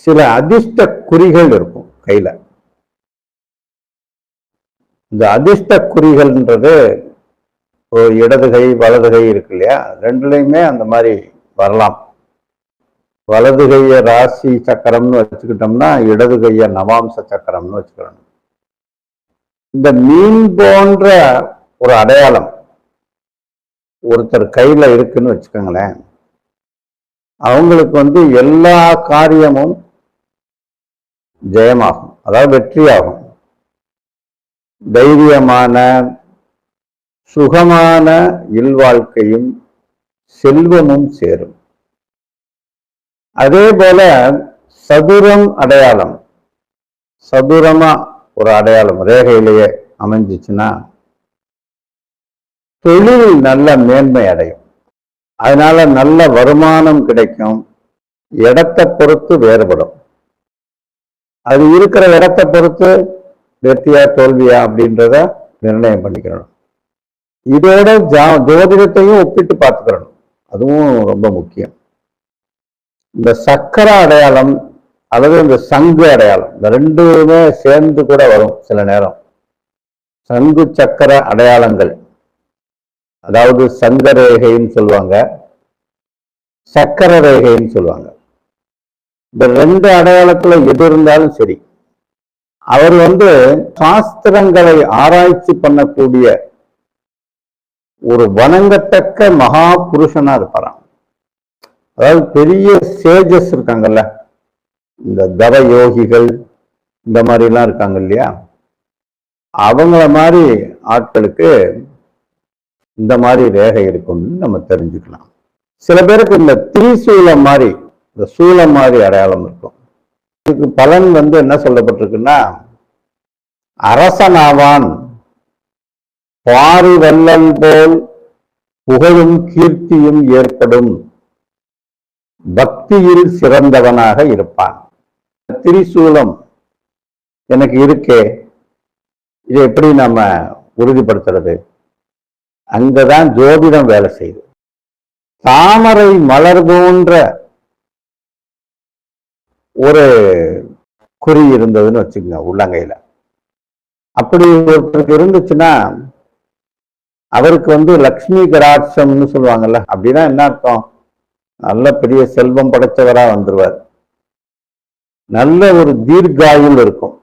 சில அதிர்ஷ்ட குறிகள் இருக்கும் கையில. இந்த அதிர்ஷ்ட குறிகள்ன்றது இடது கை வலது கை இருக்கு இல்லையா, ரெண்டுலையுமே அந்த மாதிரி வரலாம். வலது கைய ராசி சக்கரம்னு வச்சுக்கிட்டோம்னா இடது கைய நவாம்ச சக்கரம்னு வச்சுக்கிறோம். இந்த மீன் போன்ற ஒரு அடையாளம் ஒருத்தர் கையில இருக்குன்னு வச்சுக்கோங்களேன், அவங்களுக்கு எல்லா காரியமும் ஜெயமாகும், அதாவது வெற்றியாகும். தைரியமான சுகமான இல்வாழ்க்கையும் செல்வமும் சேரும். அதே போல சதுரம் அடையாளம், சதுரமா ஒரு அடையாளம் ரேகையிலேயே அமைஞ்சிச்சுன்னா தொழில் நல்ல மேன்மை அடையும். அதனால நல்ல வருமானம் கிடைக்கும். இடத்தை பொறுத்து வேறுபடும். அது இருக்கிற இடத்தை பொறுத்து வெற்றியா தோல்வியா அப்படின்றத நிர்ணயம் பண்ணிக்கிறோம். இதோட ஜோதிடத்தையும் ஒப்பிட்டு பார்த்துக்கிறோம், அதுவும் ரொம்ப முக்கியம். இந்த சக்கர அடையாளம் அல்லது இந்த சங்கு அடையாளம், இந்த ரெண்டுமே சேர்ந்து கூட வரும் சில நேரம். சங்கு சக்கர அடையாளங்கள், அதாவது சங்க ரேகைன்னு சொல்லுவாங்க, சக்கர ரேகைன்னு சொல்லுவாங்க. இந்த ரெண்டு அடையாளத்துல எது இருந்தாலும் சரி, அவர் சாஸ்திரங்களை ஆராய்ச்சி பண்ணக்கூடிய ஒரு வணங்கத்தக்க மகா புருஷனா இருப்பாராம். அதாவது பெரிய சேஜஸ் இருக்காங்கல்ல, இந்த தவ யோகிகள் இந்த மாதிரி எல்லாம் இருக்காங்க இல்லையா, அவங்கள மாதிரி ஆட்களுக்கு இந்த மாதிரி ரேகை இருக்கும்னு நம்ம தெரிஞ்சுக்கலாம். சில பேருக்கு இந்த திரிசூலம் மாதிரி, இந்த சூலம் மாதிரி அடையாளம் இருக்கும். இதுக்கு பலன் என்ன சொல்லப்பட்டிருக்குன்னா, அரசனாவான், பாரி வல்லல் போல் புகழும் கீர்த்தியும் ஏற்படும், பக்தியில் சிறந்தவனாக இருப்பான். திரிசூலம் எனக்கு இருக்கே, இதை எப்படி நம்ம உறுதிப்படுத்துறது? அங்கதான் ஜோதிடம் வேலை செய்யுது. தாமரை மலர் போன்ற ஒரு குறி இருந்ததுன்னு வச்சுக்கோங்க உள்ளங்கையில, அப்படி ஒருத்தருக்கு இருந்துச்சுன்னா அவருக்கு லக்ஷ்மி கடாட்சம்னு சொல்லுவாங்கல்ல. அப்படின்னா என்ன அர்த்தம்? நல்ல பெரிய செல்வம் படைச்சவரா வந்துருவார், நல்ல ஒரு தீர்காயுள் இருக்கும்.